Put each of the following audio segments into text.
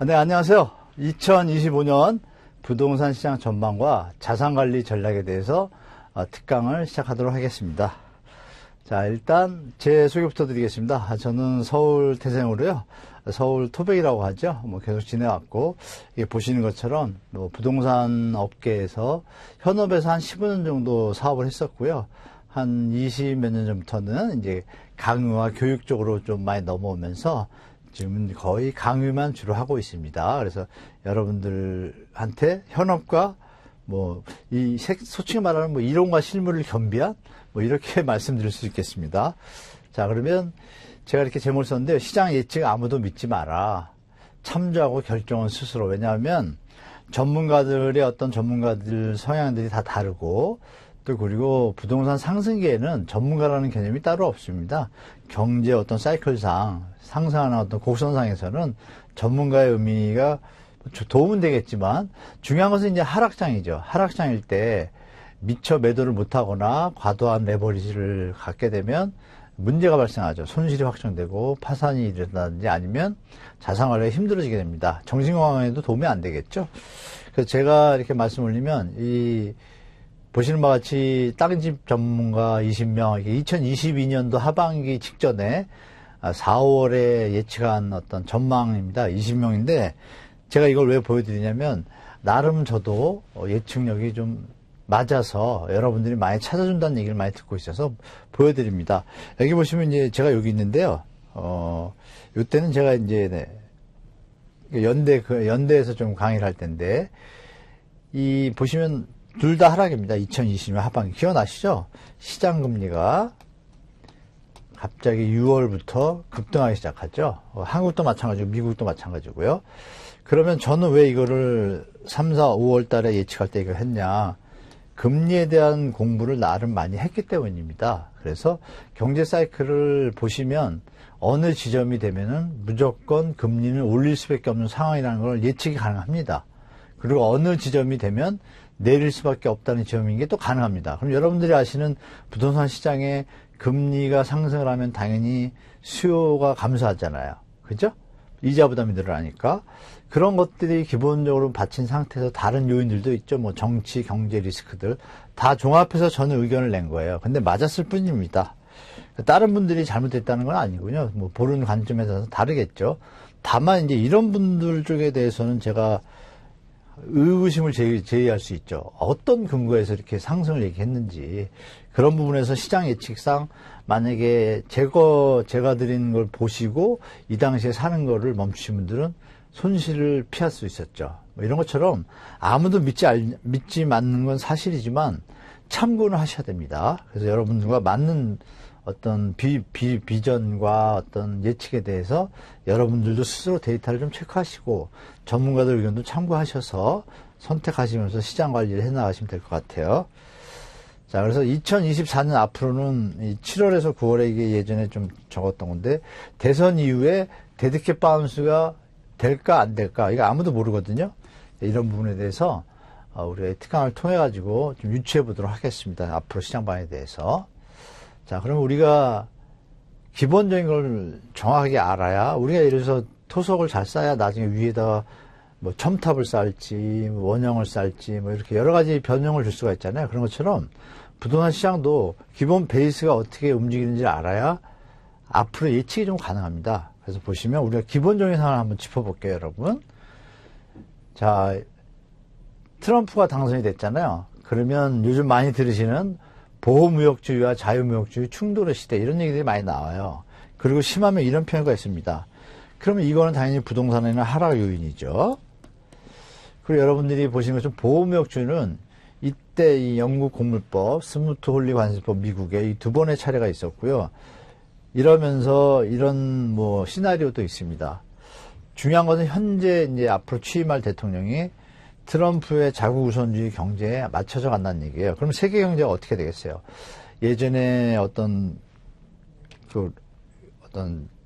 네, 안녕하세요. 2025년 부동산 시장 전망과 자산관리 전략에 대해서 특강을 시작하도록 하겠습니다. 자, 일단 제 소개부터 드리겠습니다. 저는 서울 태생으로요. 서울 토백이라고 하죠. 계속 지내왔고, 이게 보시는 것처럼 부동산 업계에서 현업에서 한 15년 정도 사업을 했었고요. 한 20 몇 년 전부터는 이제 강의와 교육 쪽으로 좀 많이 넘어오면서 지금은 거의 강의만 주로 하고 있습니다. 그래서 여러분들한테 현업과 소칭 말하는 이론과 실무를 겸비한 이렇게 말씀드릴 수 있겠습니다. 자, 그러면 제가 이렇게 제목을 썼는데요. 시장 예측 아무도 믿지 마라. 참조하고 결정은 스스로. 왜냐하면 전문가들의 어떤 전문가들 성향들이 다 다르고 또 그리고 부동산 상승기에는 전문가라는 개념이 따로 없습니다. 경제 어떤 사이클상 상승하는 어떤 곡선상에서는 전문가의 의미가 도움은 되겠지만 중요한 것은 이제 하락장이죠. 하락장일 때 미처 매도를 못하거나 과도한 레버리지를 갖게 되면 문제가 발생하죠. 손실이 확정되고 파산이 일어나든지 아니면 자산관리가 힘들어지게 됩니다. 정신건강에도 도움이 안 되겠죠. 그래서 제가 이렇게 말씀을 올리면 보시는 바와 같이 땅집 전문가 20명, 2022년도 하반기 직전에 4, 5월에 예측한 어떤 전망입니다. 20명인데 제가 이걸 왜 보여드리냐면 나름 저도 예측력이 좀 맞아서 여러분들이 많이 찾아준다는 얘기를 많이 듣고 있어서 보여드립니다. 여기 보시면 이제 제가 여기 있는데요. 이때는 제가 이제 연대에서 좀 강의를 할 텐데 보시면 둘 다 하락입니다. 2020년 하반기. 기억나시죠? 시장금리가 갑자기 6월부터 급등하기 시작하죠. 한국도 마찬가지고 미국도 마찬가지고요. 그러면 저는 왜 이거를 3, 4, 5월 달에 예측할 때 이걸 했냐. 금리에 대한 공부를 나름 많이 했기 때문입니다. 그래서 경제 사이클을 보시면 어느 지점이 되면은 무조건 금리는 올릴 수밖에 없는 상황이라는 걸 예측이 가능합니다. 그리고 어느 지점이 되면 내릴 수밖에 없다는 지점인 게 또 가능합니다. 그럼 여러분들이 아시는 부동산 시장에 금리가 상승을 하면 당연히 수요가 감소하잖아요. 그죠? 이자 부담이 늘어나니까. 그런 것들이 기본적으로 받친 상태에서 다른 요인들도 있죠. 정치, 경제 리스크들. 다 종합해서 저는 의견을 낸 거예요. 근데 맞았을 뿐입니다. 다른 분들이 잘못했다는 건 아니군요. 보는 관점에서 다르겠죠. 다만 이제 이런 분들 쪽에 대해서는 제가 의구심을 제기할 수 있죠. 어떤 근거에서 이렇게 상승을 얘기했는지. 그런 부분에서 시장 예측상 만약에 제가 드린 걸 보시고 이 당시에 사는 거를 멈추신 분들은 손실을 피할 수 있었죠. 이런 것처럼 아무도 믿지 않는 건 사실이지만 참고는 하셔야 됩니다. 그래서 여러분들과 맞는 어떤 비전과 어떤 예측에 대해서 여러분들도 스스로 데이터를 좀 체크하시고 전문가들 의견도 참고하셔서 선택하시면서 시장 관리를 해나가시면 될 것 같아요. 자, 그래서 2024년 앞으로는 7월에서 9월에 이게 예전에 좀 적었던 건데 대선 이후에 데드캣 바운스가 될까 안 될까 이거 아무도 모르거든요. 이런 부분에 대해서 우리가 특강을 통해 가지고 좀 유추해 보도록 하겠습니다. 앞으로 시장 방향에 대해서. 자, 그럼 우리가 기본적인 걸 정확하게 알아야 우리가 예를 들어서 토속을 잘 쌓아야 나중에 위에다가 첨탑을 쌓을지 원형을 쌓을지 이렇게 여러 가지 변형을 줄 수가 있잖아요. 그런 것처럼 부동산 시장도 기본 베이스가 어떻게 움직이는지 알아야 앞으로 예측이 좀 가능합니다. 그래서 보시면 우리가 기본적인 상황을 한번 짚어볼게요, 여러분. 자, 트럼프가 당선이 됐잖아요. 그러면 요즘 많이 들으시는 보호무역주의와 자유무역주의 충돌의 시대 이런 얘기들이 많이 나와요. 그리고 심하면 이런 표현가 있습니다. 그러면 이거는 당연히 부동산에는 하락 요인이죠. 그리고 여러분들이 보시는 것처럼 보호무역주의는 이때 이 영국 공물법, 스무트 홀리 관세법 미국에 이 두 번의 차례가 있었고요. 이러면서 이런 시나리오도 있습니다. 중요한 것은 현재 이제 앞으로 취임할 대통령이 트럼프의 자국 우선주의 경제에 맞춰져 간다는 얘기예요. 그럼 세계 경제가 어떻게 되겠어요? 예전에 어떤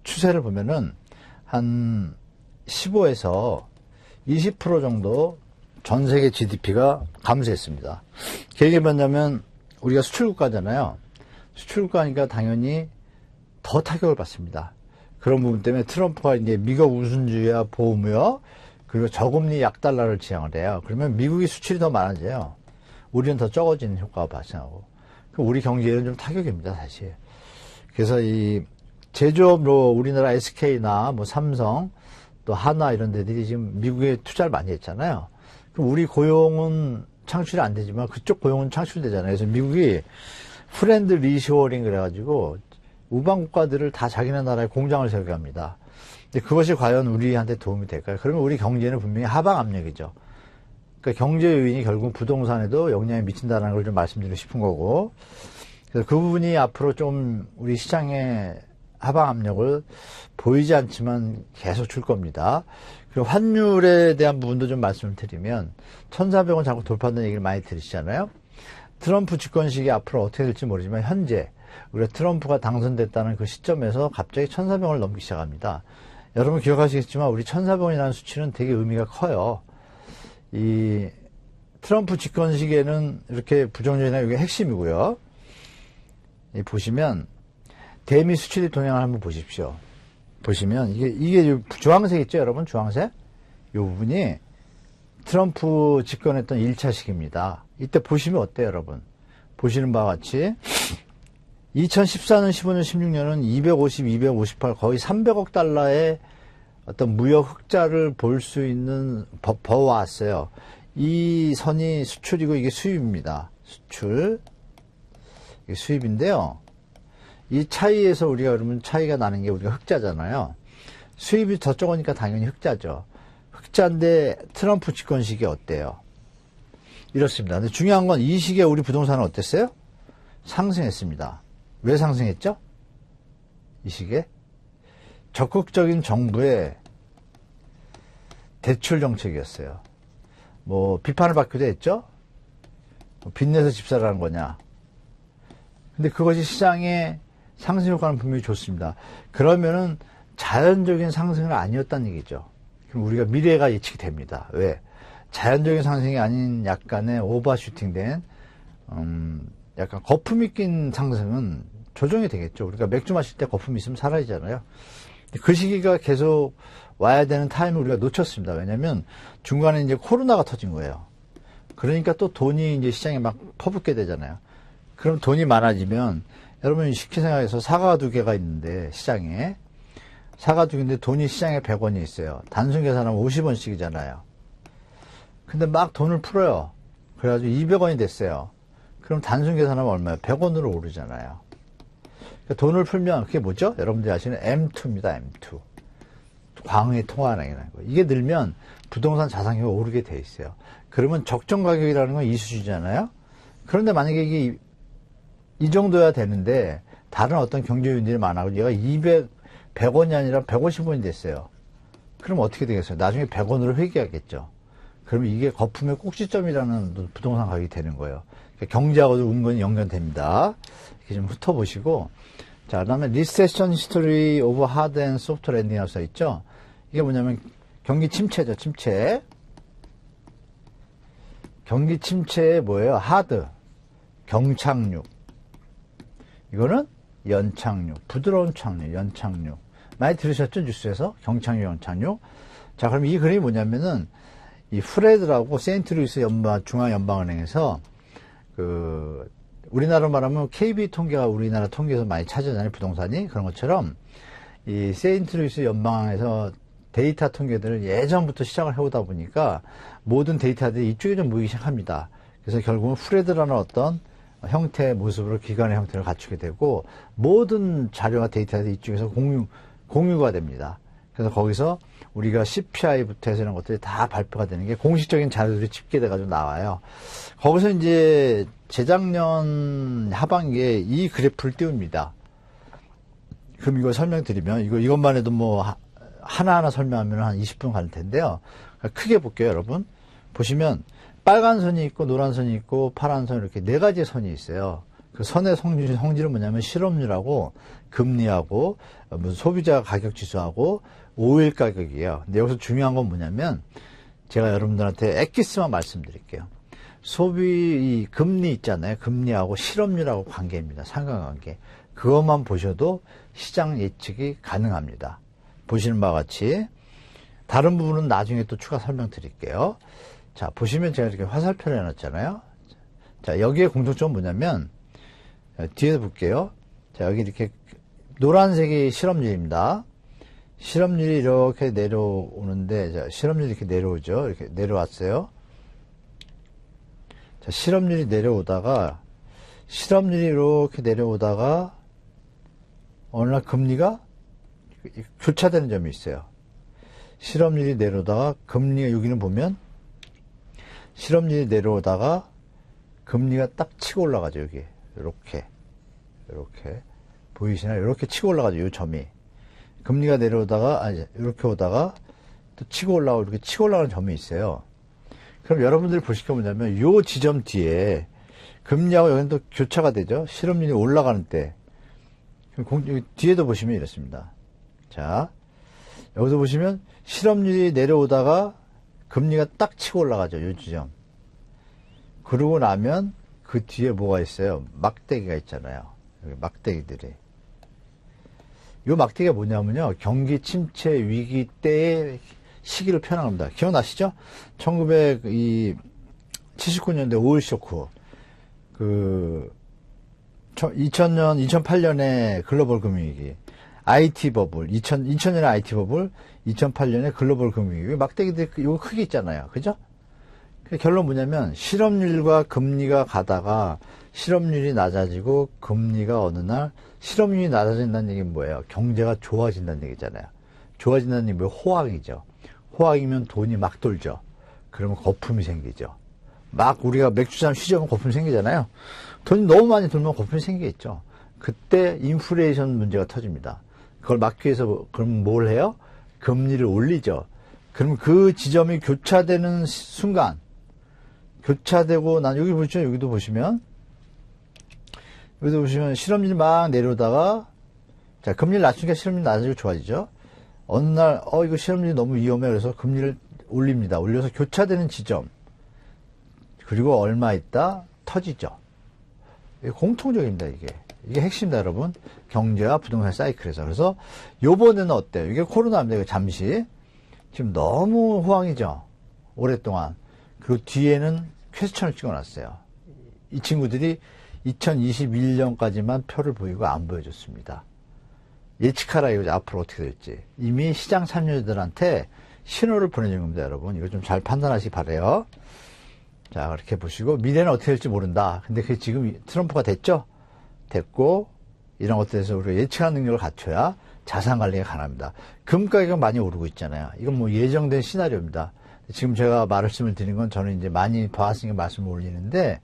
추세를 보면은 한 15에서 20% 정도 전 세계 GDP가 감소했습니다. 그게 뭐냐면 우리가 수출국가잖아요. 수출국가니까 당연히 더 타격을 받습니다. 그런 부분 때문에 트럼프가 이제 미국 우선주의와 보호무역 그리고 저금리 약달러를 지향을 해요. 그러면 미국이 수출이 더 많아져요. 우리는 더 적어지는 효과가 발생하고. 우리 경제에는 좀 타격입니다, 사실. 그래서 이 제조업으로 우리나라 SK나 뭐 삼성 또 하나 이런 데들이 지금 미국에 투자를 많이 했잖아요. 그럼 우리 고용은 창출이 안 되지만 그쪽 고용은 창출되잖아요. 그래서 미국이 프렌드 리쇼어링 그래가지고 우방 국가들을 다 자기네 나라에 공장을 세우게 합니다. 근데 그것이 과연 우리한테 도움이 될까요? 그러면 우리 경제는 분명히 하방 압력이죠. 그러니까 경제 요인이 결국 부동산에도 영향이 미친다는 걸 좀 말씀드리고 싶은 거고. 그래서 그 부분이 앞으로 좀 우리 시장의 하방 압력을 보이지 않지만 계속 줄 겁니다. 그리고 환율에 대한 부분도 좀 말씀을 드리면 1,400원 자꾸 돌파한다는 얘기를 많이 들으시잖아요. 트럼프 집권 시기 앞으로 어떻게 될지 모르지만 현재 우리가 트럼프가 당선됐다는 그 시점에서 갑자기 1,400원을 넘기 시작합니다. 여러분 기억하시겠지만 우리 1,400원이라는 수치는 되게 의미가 커요. 이 트럼프 집권 시기에는 이렇게 부정적이나 이게 핵심이고요. 보시면 대미 수출입 동향을 한번 보십시오. 보시면 이게 주황색 있죠, 여러분? 주황색? 이 부분이 트럼프 집권했던 1차 시기입니다. 이때 보시면 어때요, 여러분? 보시는 바와 같이 2014년, 15년, 16년은 250, 258 거의 300억 달러의 어떤 무역 흑자를 볼 수 있는 버왔어요. 이 선이 수출이고 이게 수입입니다. 수출. 이게 수입인데요. 이 차이에서 우리가 그러면 차이가 나는 게 우리가 흑자잖아요. 수입이 더 적으니까 당연히 흑자죠. 흑자인데 트럼프 집권 시기에 어때요? 이렇습니다. 근데 중요한 건 이 시기에 우리 부동산은 어땠어요? 상승했습니다. 왜 상승했죠? 이 시기에? 적극적인 정부의 대출 정책이었어요. 뭐 비판을 받기도 했죠. 빚내서 집 사라는 거냐. 근데 그것이 시장의 상승 효과는 분명히 좋습니다. 그러면은 자연적인 상승은 아니었다는 얘기죠. 그럼 우리가 미래가 예측이 됩니다. 왜? 자연적인 상승이 아닌 약간의 오버슈팅된 약간 거품이 낀 상승은 조정이 되겠죠. 우리가 맥주 마실 때 거품이 있으면 사라지잖아요. 그 시기가 계속 와야 되는 타임을 우리가 놓쳤습니다. 왜냐면 중간에 이제 코로나가 터진 거예요. 그러니까 또 돈이 이제 시장에 막 퍼붓게 되잖아요. 그럼 돈이 많아지면 여러분 쉽게 생각해서 사과 2개가 있는데 시장에 사과 2개인데 돈이 시장에 100원이 있어요. 단순 계산하면 50원씩이잖아요. 근데 막 돈을 풀어요. 그래가지고 200원이 됐어요. 그럼 단순 계산하면 얼마예요? 100원으로 오르잖아요. 그러니까 돈을 풀면 그게 뭐죠? 여러분들이 아시는 M2입니다. M2. 광의 통화량이라는 거. 이게 늘면 부동산 자산가격이 오르게 돼 있어요. 그러면 적정 가격이라는 건 이 수준이잖아요. 그런데 만약에 이게 이 정도야 되는데 다른 어떤 경제 요인들이 많아서 얘가 100원이 아니라 150원이 됐어요. 그럼 어떻게 되겠어요? 나중에 100원으로 회귀하겠죠. 그러면 이게 거품의 꼭지점이라는 부동산 가격이 되는 거예요. 그러니까 경제하고도 은근히 연관됩니다. 이렇게 좀 훑어보시고. 자, 그 다음에 Recession History of Hard and Soft Landing이라고 써있죠. 이게 뭐냐면 경기 침체죠. 침체. 경기 침체에 뭐예요? 하드. 경착륙. 이거는 연착륙. 부드러운 착륙. 연착륙. 많이 들으셨죠? 뉴스에서? 경착륙, 연착륙. 자, 그럼 이 그림이 뭐냐면은 이 프레드라고 세인트루이스 중앙연방은행에서 우리나라로 말하면 KB 통계가 우리나라 통계에서 많이 차지하잖아요. 부동산이. 그런 것처럼 이 세인트루이스 연방에서 데이터 통계들을 예전부터 시작을 해오다 보니까 모든 데이터들이 이쪽에 좀 모이기 시작합니다. 그래서 결국은 프레드라는 어떤 형태의 모습으로 기관의 형태를 갖추게 되고 모든 자료와 데이터들이 이쪽에서 공유가 됩니다. 그래서 거기서 우리가 CPI부터 해서 이런 것들이 다 발표가 되는 게 공식적인 자료들이 집계돼가지고 나와요. 거기서 이제 재작년 하반기에 이 그래프를 띄웁니다. 그럼 이거 설명드리면 이것만 해도 뭐 하나하나 설명하면 한 20분 갈 텐데요. 크게 볼게요, 여러분. 보시면 빨간 선이 있고 노란 선이 있고 파란 선 이렇게 4가지 선이 있어요. 그 선의 성질은 뭐냐면 실업률하고 금리하고 무슨 소비자 가격 지수하고 오일 가격이에요. 근데 여기서 중요한 건 뭐냐면 제가 여러분들한테 엑기스만 말씀드릴게요. 이 금리 있잖아요. 금리하고 실업률하고 관계입니다. 상관관계. 그것만 보셔도 시장 예측이 가능합니다. 보시는 바와 같이 다른 부분은 나중에 또 추가 설명드릴게요. 자, 보시면 제가 이렇게 화살표를 해놨잖아요. 자, 여기에 공통점은 뭐냐면 뒤에서 볼게요. 자, 여기 이렇게 노란색이 실업률입니다. 실업률이 이렇게 내려오는데, 자, 실업률이 이렇게 내려오죠. 이렇게 내려왔어요. 자, 실업률이 이렇게 내려오다가, 어느 날 금리가 교차되는 점이 있어요. 실업률이 내려오다가, 금리가, 여기는 보면, 실업률이 내려오다가, 금리가 딱 치고 올라가죠, 여기. 이렇게. 보이시나요? 이렇게 치고 올라가죠, 요 점이. 금리가 내려오다가, 이렇게 오다가, 또 치고 올라오고, 이렇게 치고 올라가는 점이 있어요. 그럼 여러분들이 보실 게 뭐냐면, 요 지점 뒤에, 금리하고 여기는 또 교차가 되죠? 실업률이 올라가는 때. 여기 뒤에도 보시면 이렇습니다. 자, 여기서 보시면, 실업률이 내려오다가, 금리가 딱 치고 올라가죠, 요 지점. 그러고 나면, 그 뒤에 뭐가 있어요? 막대기가 있잖아요. 여기 막대기들이. 요 막대기가 뭐냐면요. 경기 침체 위기 때의 시기를 표현합니다. 기억나시죠? 1979년대 오일 쇼크. 2000년, 2008년에 글로벌 금융위기. IT 버블. 2000년에 IT 버블. 2008년에 글로벌 금융위기. 막대기들이 요거 크게 있잖아요. 그죠? 결론 뭐냐면 실업률과 금리가 가다가 실업률이 낮아지고 금리가 어느 날 실업률이 낮아진다는 얘기는 뭐예요? 경제가 좋아진다는 얘기잖아요. 좋아진다는 얘기는 뭐예요? 호황이죠. 호황이면 돈이 막 돌죠. 그러면 거품이 생기죠. 막 우리가 맥주 잔 쉬자면 거품이 생기잖아요. 돈이 너무 많이 들면 거품이 생기겠죠. 그때 인플레이션 문제가 터집니다. 그걸 막기 위해서 그럼 뭘 해요? 금리를 올리죠. 그럼 그 지점이 교차되는 순간 교차되고 난 여기 보시죠. 여기도 보시면 실업률이 막 내려오다가 자 금리를 낮추니까 실업률이 낮아지고 좋아지죠. 어느 날 이거 실업률이 너무 위험해 그래서 금리를 올립니다. 올려서 교차되는 지점 그리고 얼마 있다 터지죠. 이게 공통적입니다. 이게 핵심이다 여러분. 경제와 부동산 사이클에서. 그래서 요번에는 어때요? 이게 코로나입니다. 이거 잠시 지금 너무 호황이죠. 오랫동안. 그리고 뒤에는 퀘스천을 찍어놨어요. 이 친구들이 2021년까지만 표를 보이고 안 보여줬습니다. 예측하라 이거죠. 앞으로 어떻게 될지. 이미 시장 참여자들한테 신호를 보내준 겁니다, 여러분. 이거 좀 잘 판단하시기 바라요. 자, 그렇게 보시고 미래는 어떻게 될지 모른다. 근데 그게 지금 트럼프가 됐죠? 됐고 이런 것들에 대해서 우리가 예측하는 능력을 갖춰야 자산 관리가 가능합니다. 금 가격이 많이 오르고 있잖아요. 이건 뭐 예정된 시나리오입니다. 지금 제가 말씀을 드린 건 저는 이제 많이 봐왔으니까 말씀을 올리는데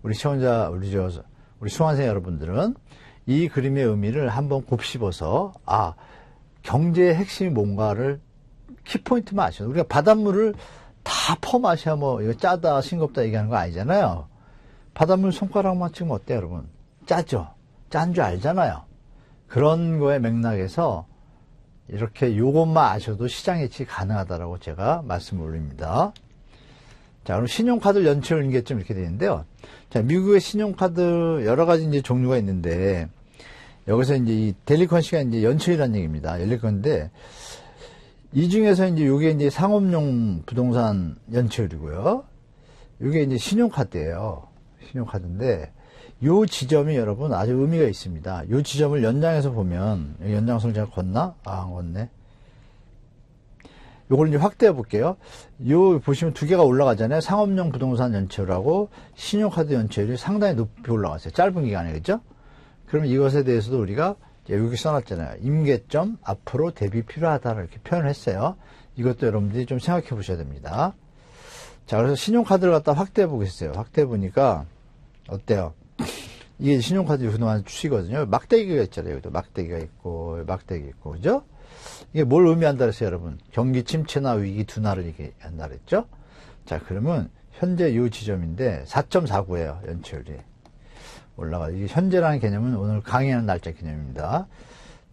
우리 시청자, 우리 수강생 여러분들은 이 그림의 의미를 한번 곱씹어서 경제의 핵심이 뭔가를 키포인트만 아셔요. 우리가 바닷물을 다 퍼마셔야 뭐 이거 짜다 싱겁다 얘기하는 거 아니잖아요. 바닷물 손가락만 찍으면 어때요 여러분? 짜죠? 짠 줄 알잖아요. 그런 거에 맥락에서 이렇게 요것만 아셔도 시장 예측이 가능하다라고 제가 말씀을 올립니다. 자, 그럼 신용카드 연체율 인계점 이렇게 되는데요. 자, 미국의 신용카드 여러 가지 이제 종류가 있는데 여기서 이제 이 델리컨시가 이제 연체율이라는 얘기입니다. 연체율인데 이 중에서 이제 요게 이제 상업용 부동산 연체율이고요. 요게 이제 신용카드예요. 신용카드인데 요 지점이 여러분 아주 의미가 있습니다. 요 지점을 연장해서 보면 연장선을 제가 걷나? 안 걷네. 요걸 이제 확대해 볼게요. 요 보시면 두 개가 올라가잖아요. 상업용 부동산 연체율하고 신용카드 연체율이 상당히 높이 올라갔어요. 짧은 기간에 그죠? 그러면 이것에 대해서도 우리가 여기 써놨잖아요. 임계점 앞으로 대비 필요하다 이렇게 표현을 했어요. 이것도 여러분들이 좀 생각해 보셔야 됩니다. 자, 그래서 신용카드를 갖다 확대해 보겠어요. 확대해 보니까 어때요? 이게 신용카드 그동안 추시거든요. 막대기가 있잖아요. 여기도 막대기가 있고, 막대기 있고, 그죠? 이게 뭘 의미한다 그랬어요, 여러분? 경기 침체나 위기 둔화를 얘기한다 그랬죠? 자, 그러면 현재 이 지점인데 4.49예요, 연체율이. 올라가. 이게 현재라는 개념은 오늘 강의하는 날짜 개념입니다.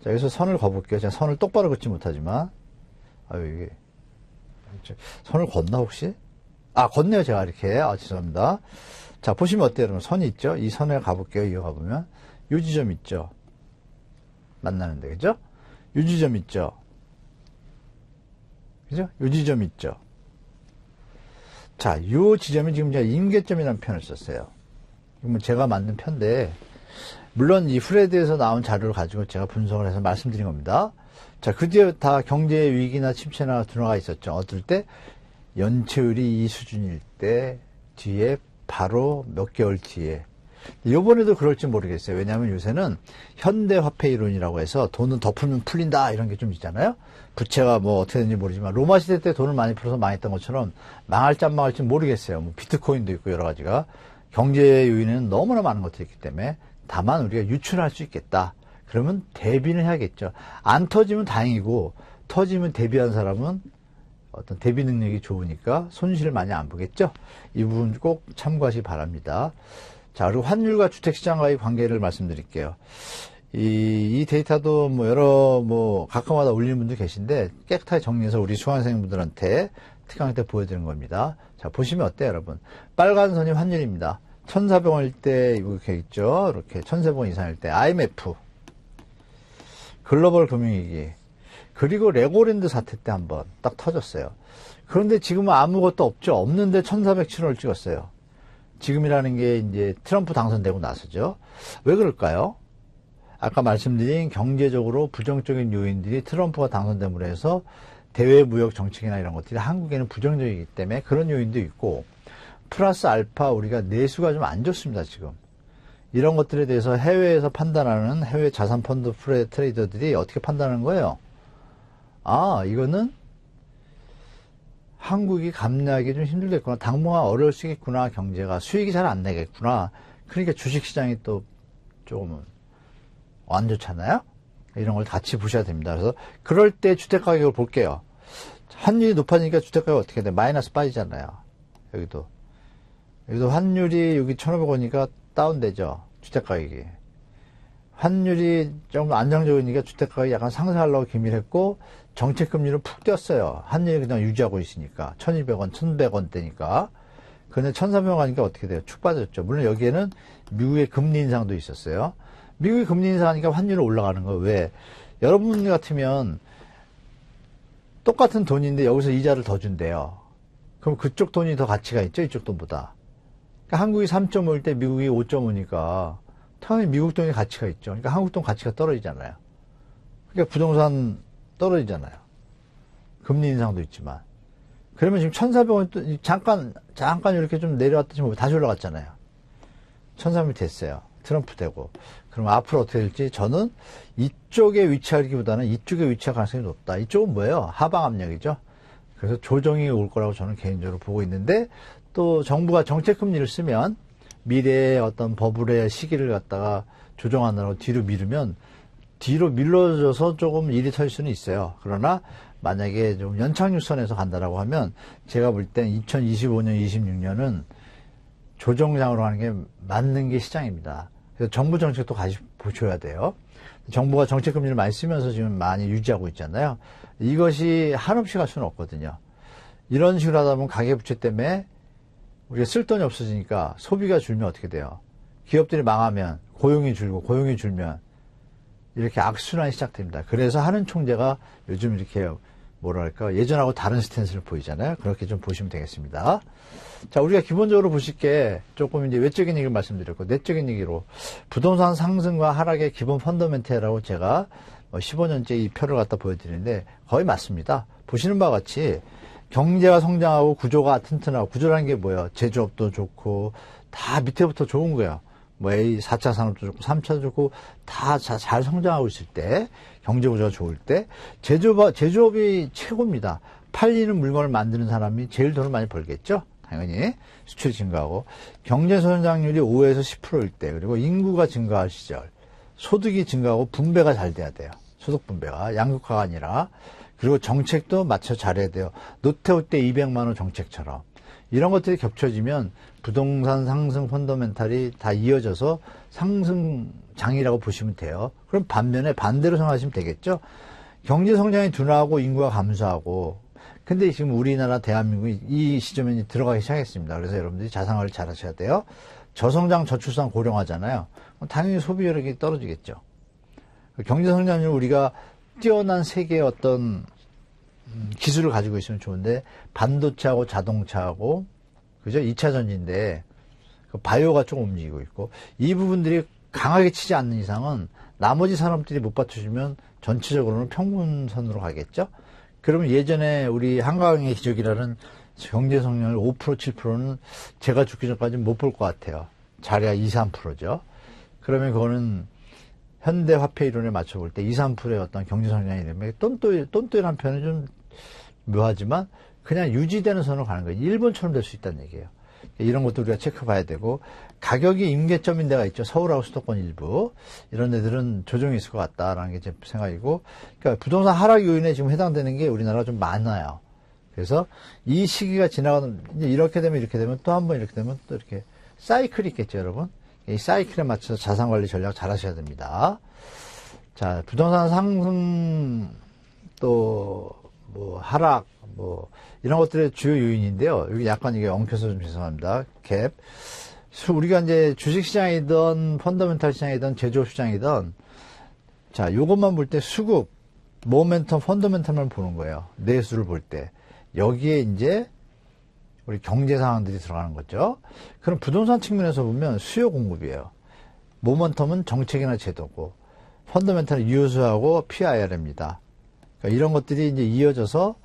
자, 여기서 선을 그어볼게요. 제가 선을 똑바로 긋지 못하지만. 이게. 선을 걷나, 혹시? 걷네요, 제가 이렇게. 죄송합니다. 자, 보시면 어때요, 여러분? 선이 있죠? 이 선에 가볼게요. 이거 가보면. 요 지점 있죠? 만나는데, 그죠? 요 지점 있죠? 그죠? 요 지점 있죠? 자, 요 지점이 지금 제가 임계점이라는 표현을 썼어요. 이건 제가 만든 편인데, 물론 이 프레드에서 나온 자료를 가지고 제가 분석을 해서 말씀드린 겁니다. 자, 그 뒤에 다 경제 위기나 침체나 들어가 있었죠. 어떨 때 연체율이 이 수준일 때 뒤에 바로 몇 개월 뒤에. 요번에도 그럴지 모르겠어요. 왜냐하면 요새는 현대화폐 이론이라고 해서 돈은 더 풀면 풀린다 이런 게 좀 있잖아요. 부채가 뭐 어떻게 되는지 모르지만 로마 시대 때 돈을 많이 풀어서 망했던 것처럼 망할지 안 망할지 모르겠어요. 뭐 비트코인도 있고 여러 가지가. 경제 요인은 너무나 많은 것들이 있기 때문에 다만 우리가 유출할 수 있겠다. 그러면 대비는 해야겠죠. 안 터지면 다행이고 터지면 대비한 사람은 어떤 대비 능력이 좋으니까 손실을 많이 안 보겠죠. 이 부분 꼭 참고하시기 바랍니다. 자, 그리고 환율과 주택시장과의 관계를 말씀드릴게요. 이 데이터도 가끔마다 올리는 분들 계신데 깨끗하게 정리해서 우리 수강생분들한테 특강 때 보여드리는 겁니다. 자, 보시면 어때요, 여러분? 빨간 선이 환율입니다. 1,400원일 때 이렇게 있죠. 이렇게 1,400원 이상일 때 IMF, 글로벌 금융위기, 그리고 레고랜드 사태 때 한번 딱 터졌어요. 그런데 지금은 아무것도 없죠. 없는데 1,407원을 찍었어요. 지금이라는 게 이제 트럼프 당선되고 나서죠. 왜 그럴까요? 아까 말씀드린 경제적으로 부정적인 요인들이 트럼프가 당선됨으로 해서 대외 무역 정책이나 이런 것들이 한국에는 부정적이기 때문에 그런 요인도 있고, 플러스 알파 우리가 내수가 좀 안 좋습니다, 지금. 이런 것들에 대해서 해외에서 판단하는 해외 자산 펀드 트레이더들이 어떻게 판단하는 거예요? 아, 이거는 한국이 감내하기 좀 힘들겠구나. 당분간 어려울 수 있겠구나. 경제가 수익이 잘 안 내겠구나. 그러니까 주식시장이 또 조금은 안 좋잖아요. 이런 걸 같이 보셔야 됩니다. 그래서 그럴 때 주택가격을 볼게요. 환율이 높아지니까 주택가격이 어떻게 돼? 마이너스 빠지잖아요. 여기도 환율이 여기 1,500원이니까 다운되죠. 주택가격이. 환율이 좀 안정적이니까 주택가격이 약간 상승하려고 기밀했고 정책금리는 푹 뛰었어요. 환율이 그냥 유지하고 있으니까 1,200원, 1,100원대니까. 그런데 1,300원 가니까 어떻게 돼요? 축 빠졌죠. 물론 여기에는 미국의 금리 인상도 있었어요. 미국이 금리 인상하니까 환율이 올라가는 거예요. 왜? 여러분 같으면 똑같은 돈인데 여기서 이자를 더 준대요. 그럼 그쪽 돈이 더 가치가 있죠? 이쪽 돈보다. 그러니까 한국이 3.5일 때 미국이 5.5니까 당연히 미국 돈이 가치가 있죠. 그러니까 한국 돈 가치가 떨어지잖아요. 그러니까 부동산 떨어지잖아요. 금리 인상도 있지만. 그러면 지금 1,400원 잠깐 이렇게 좀 내려왔더니 다시 올라갔잖아요. 1,400원이 됐어요. 트럼프 되고. 그럼 앞으로 어떻게 될지 저는 이쪽에 위치하기보다는 이쪽에 위치할 가능성이 높다. 이쪽은 뭐예요? 하방 압력이죠. 그래서 조정이 올 거라고 저는 개인적으로 보고 있는데, 또 정부가 정책금리를 쓰면 미래의 어떤 버블의 시기를 갖다가 조정하느라고 뒤로 미루면 뒤로 밀려져서 조금 일이 설 수는 있어요. 그러나 만약에 좀 연착륙선에서 간다라고 하면 제가 볼 땐 2025년, 26년은 조정장으로 가는 게 맞는 게 시장입니다. 그래서 정부 정책도 같이 보셔야 돼요. 정부가 정책금리를 많이 쓰면서 지금 많이 유지하고 있잖아요. 이것이 한없이 갈 수는 없거든요. 이런 식으로 하다 보면 가계부채 때문에 우리가 쓸 돈이 없어지니까 소비가 줄면 어떻게 돼요? 기업들이 망하면 고용이 줄고 고용이 줄면 이렇게 악순환이 시작됩니다. 그래서 하는 총재가 요즘 이렇게 뭐랄까 예전하고 다른 스탠스를 보이잖아요. 그렇게 좀 보시면 되겠습니다. 자, 우리가 기본적으로 보실 게 조금 이제 외적인 얘기를 말씀드렸고 내적인 얘기로 부동산 상승과 하락의 기본 펀더멘트라고 제가 15년째 이 표를 갖다 보여드리는데 거의 맞습니다. 보시는 바와 같이 경제가 성장하고 구조가 튼튼하고, 구조라는 게 뭐예요? 제조업도 좋고 다 밑에부터 좋은 거예요. 뭐 4차 산업도 좋고 3차도 좋고 다 잘 성장하고 있을 때, 경제 구조가 좋을 때 제조업이 최고입니다. 팔리는 물건을 만드는 사람이 제일 돈을 많이 벌겠죠. 당연히 수출이 증가하고, 경제 성장률이 5에서 10%일 때, 그리고 인구가 증가할 시절 소득이 증가하고 분배가 잘 돼야 돼요. 소득 분배가 양극화가 아니라. 그리고 정책도 맞춰 잘해야 돼요. 노태우 때 200만 원 정책처럼. 이런 것들이 겹쳐지면 부동산 상승 펀더멘탈이 다 이어져서 상승장이라고 보시면 돼요. 그럼 반면에 반대로 생각하시면 되겠죠. 경제 성장이 둔화하고 인구가 감소하고, 근데 지금 우리나라 대한민국이 이 시점에 들어가기 시작했습니다. 그래서 여러분들이 자산관리 잘 하셔야 돼요. 저성장 저출산 고령화잖아요. 당연히 소비력이 떨어지겠죠. 경제 성장률 우리가 뛰어난 세계의 어떤 기술을 가지고 있으면 좋은데 반도체하고 자동차하고 그죠? 2차 전지인데 바이오가 좀 움직이고 있고 이 부분들이 강하게 치지 않는 이상은 나머지 산업들이 못 받쳐주면 전체적으로는 평균선으로 가겠죠. 그러면 예전에 우리 한강의 기적이라는 경제 성장률 5% 7%는 제가 죽기 전까지는 못 볼 것 같아요. 잘해야 2, 3%죠. 그러면 그거는 현대 화폐 이론에 맞춰볼 때 2, 3%의 어떤 경제 성장이 되면 똔똔이라는 표현은 좀 묘하지만 그냥 유지되는 선으로 가는 거예요. 일본처럼 될 수 있다는 얘기예요. 이런 것도 우리가 체크봐야 되고 가격이 임계점인 데가 있죠. 서울하고 수도권 일부 이런 데들은 조정이 있을 것 같다라는 게 제 생각이고 그러니까 부동산 하락 요인에 지금 해당되는 게 우리나라가 좀 많아요. 그래서 이 시기가 지나가는 이제 이렇게 되면 또 한 번 이렇게 되면 또 이렇게 사이클이 있겠죠, 여러분. 이 사이클에 맞춰서 자산관리 전략 잘 하셔야 됩니다. 자, 부동산 상승 또 뭐 하락 뭐 이런 것들의 주요 요인인데요. 여기 약간 이게 엉켜서 좀 죄송합니다. 갭. 우리가 이제 주식시장이든 펀더멘탈 시장이든 제조업 시장이든 자, 요것만 볼 때 수급, 모멘텀, 펀더멘탈만 보는 거예요. 내수를 볼 때. 여기에 이제 우리 경제 상황들이 들어가는 거죠. 그럼 부동산 측면에서 보면 수요 공급이에요. 모멘텀은 정책이나 제도고, 펀더멘탈은 유효수하고 PIR입니다. 그러니까 이런 것들이 이제 이어져서,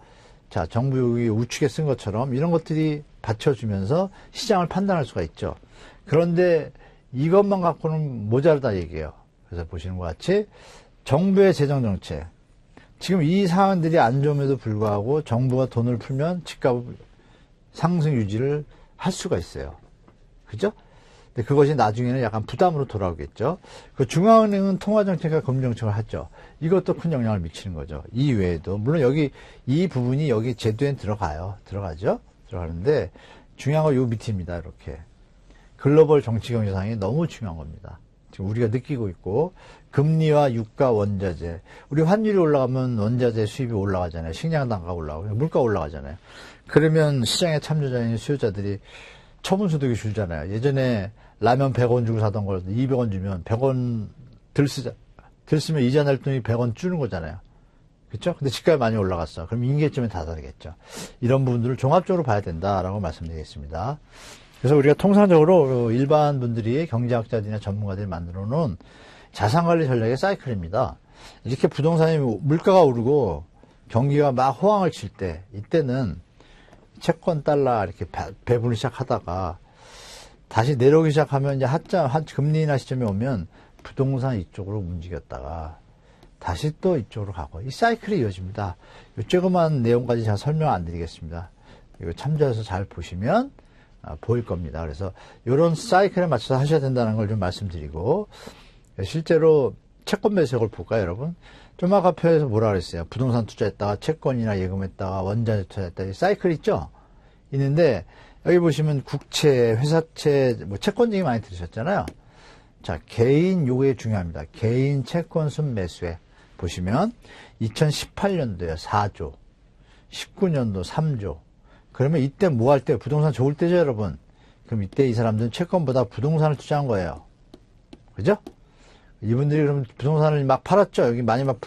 자, 정부 여기 우측에 쓴 것처럼 이런 것들이 받쳐주면서 시장을 판단할 수가 있죠. 그런데 이것만 갖고는 모자르다 얘기예요. 그래서 보시는 것 같이 정부의 재정정책. 지금 이 상황들이 안 좋음에도 불구하고 정부가 돈을 풀면 집값 상승 유지를 할 수가 있어요. 그죠? 근데 그것이 나중에는 약간 부담으로 돌아오겠죠. 그 중앙은행은 통화정책과 금융정책을 하죠. 이것도 큰 영향을 미치는 거죠. 이 외에도. 물론 여기, 이 부분이 여기 제도엔 들어가요. 들어가죠? 들어가는데 중요한 건 요 밑입니다. 이렇게. 글로벌 정치 경제상이 너무 중요한 겁니다. 지금 우리가 느끼고 있고, 금리와 유가, 원자재. 우리 환율이 올라가면 원자재 수입이 올라가잖아요. 식량 단가가 올라가고, 물가 올라가잖아요. 그러면 시장에 참여자인 수요자들이 처분소득이 줄잖아요. 예전에 라면 100원 주고 사던 걸 200원 주면 100원 들 쓰면 이자 낼 돈이 100원 줄는 거잖아요. 그렇죠? 근데 집값이 많이 올라갔어. 그럼 임계점에 다다르겠죠. 이런 부분들을 종합적으로 봐야 된다라고 말씀드리겠습니다. 그래서 우리가 통상적으로 일반 분들이 경제학자들이나 전문가들이 만들어 놓은 자산관리 전략의 사이클입니다. 이렇게 부동산이 물가가 오르고 경기가 막 호황을 칠 때 이때는 채권 달러 이렇게 배분을 시작하다가 다시 내려오기 시작하면 이제 금리 인하 시점에 오면 부동산 이쪽으로 움직였다가 다시 또 이쪽으로 가고 이 사이클이 이어집니다. 이 조그만 내용까지 제가 설명 안 드리겠습니다. 이거 참조해서 잘 보시면 보일 겁니다. 그래서 이런 사이클에 맞춰서 하셔야 된다는 걸 좀 말씀드리고 실제로 채권 매수액을 볼까요, 여러분? 좀 아까 표에서 뭐라 그랬어요? 부동산 투자했다가 채권이나 예금했다가 원자재 투자했다가 이 사이클 있죠? 있는데 여기 보시면 국채, 회사채, 뭐 채권 얘기 많이 들으셨잖아요. 자, 개인 요게 중요합니다. 개인 채권 순매수액 보시면 2018년도에 4조, 19년도 3조. 그러면 이때 뭐 할 때? 부동산 좋을 때죠, 여러분. 그럼 이때 이 사람들은 채권보다 부동산을 투자한 거예요. 그죠? 이분들이 그럼 부동산을 막 팔았죠. 여기 많이 막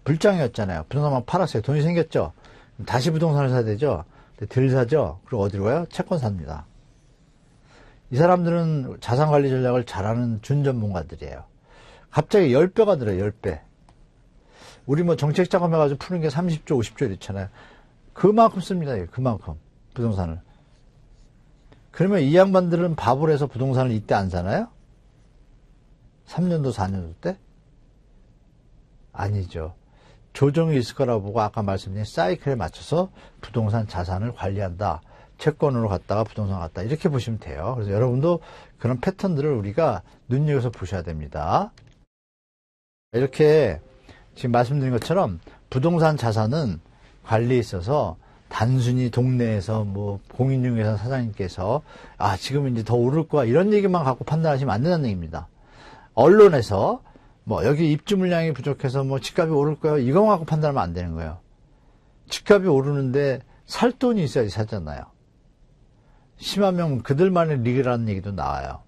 불장이었잖아요. 부동산 막 팔았어요. 돈이 생겼죠. 그럼 다시 부동산을 사야 되죠. 들 사죠. 그리고 어디로 가요? 채권 삽니다. 이 사람들은 자산관리 전략을 잘하는 준전문가들이에요. 갑자기 10배가 들어요. 10배. 우리 뭐 정책 자금해가지고 푸는 게 30조, 50조 이렇잖아요. 그만큼 씁니다. 그만큼. 부동산을. 그러면 이 양반들은 바보를 해서 부동산을 이때 안 사나요? 3년도, 4년도 때? 아니죠. 조정이 있을 거라고 보고 아까 말씀드린 사이클에 맞춰서 부동산 자산을 관리한다. 채권으로 갔다가 부동산 갔다. 이렇게 보시면 돼요. 그래서 여러분도 그런 패턴들을 우리가 눈여겨서 보셔야 됩니다. 이렇게 지금 말씀드린 것처럼 부동산 자산은 관리에 있어서 단순히 동네에서 뭐 공인중개사 사장님께서 지금 이제 더 오를 거야 이런 얘기만 갖고 판단하시면 안 된다는 얘기입니다. 언론에서 뭐 여기 입주 물량이 부족해서 뭐 집값이 오를 거예요 이거 갖고 판단하면 안 되는 거예요. 집값이 오르는데 살 돈이 있어야지 사잖아요. 심하면 그들만의 리그라는 얘기도 나와요.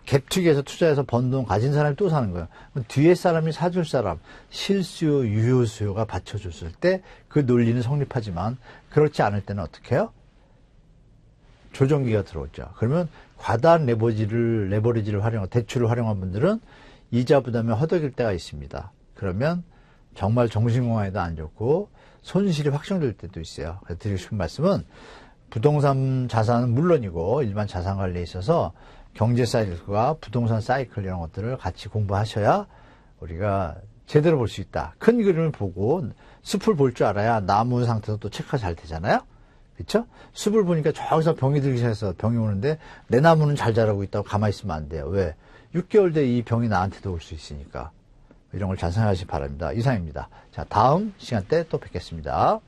갭투기해서 투자해서 번 돈 가진 사람이 또 사는 거예요. 뒤에 사람이 사줄 사람, 실수요, 유효수요가 받쳐줬을 때 그 논리는 성립하지만 그렇지 않을 때는 어떻게 해요? 조정기가 들어오죠. 그러면 과다한 레버리지를 활용한, 대출을 활용한 분들은 이자 부담에 허덕일 때가 있습니다. 그러면 정말 정신건강에도 안 좋고 손실이 확정될 때도 있어요. 그래서 드리고 싶은 말씀은 부동산 자산은 물론이고 일반 자산 관리에 있어서 경제 사이클과 부동산 사이클 이런 것들을 같이 공부하셔야 우리가 제대로 볼 수 있다. 큰 그림을 보고 숲을 볼 줄 알아야 나무 상태도 또 체크가 잘 되잖아요. 그렇죠? 숲을 보니까 저기서 병이 들기 시작해서 병이 오는데 내 나무는 잘 자라고 있다고 가만히 있으면 안 돼요. 왜? 6개월 뒤에 이 병이 나한테도 올 수 있으니까. 이런 걸 잘 생각하시기 바랍니다. 이상입니다. 자, 다음 시간 때 또 뵙겠습니다.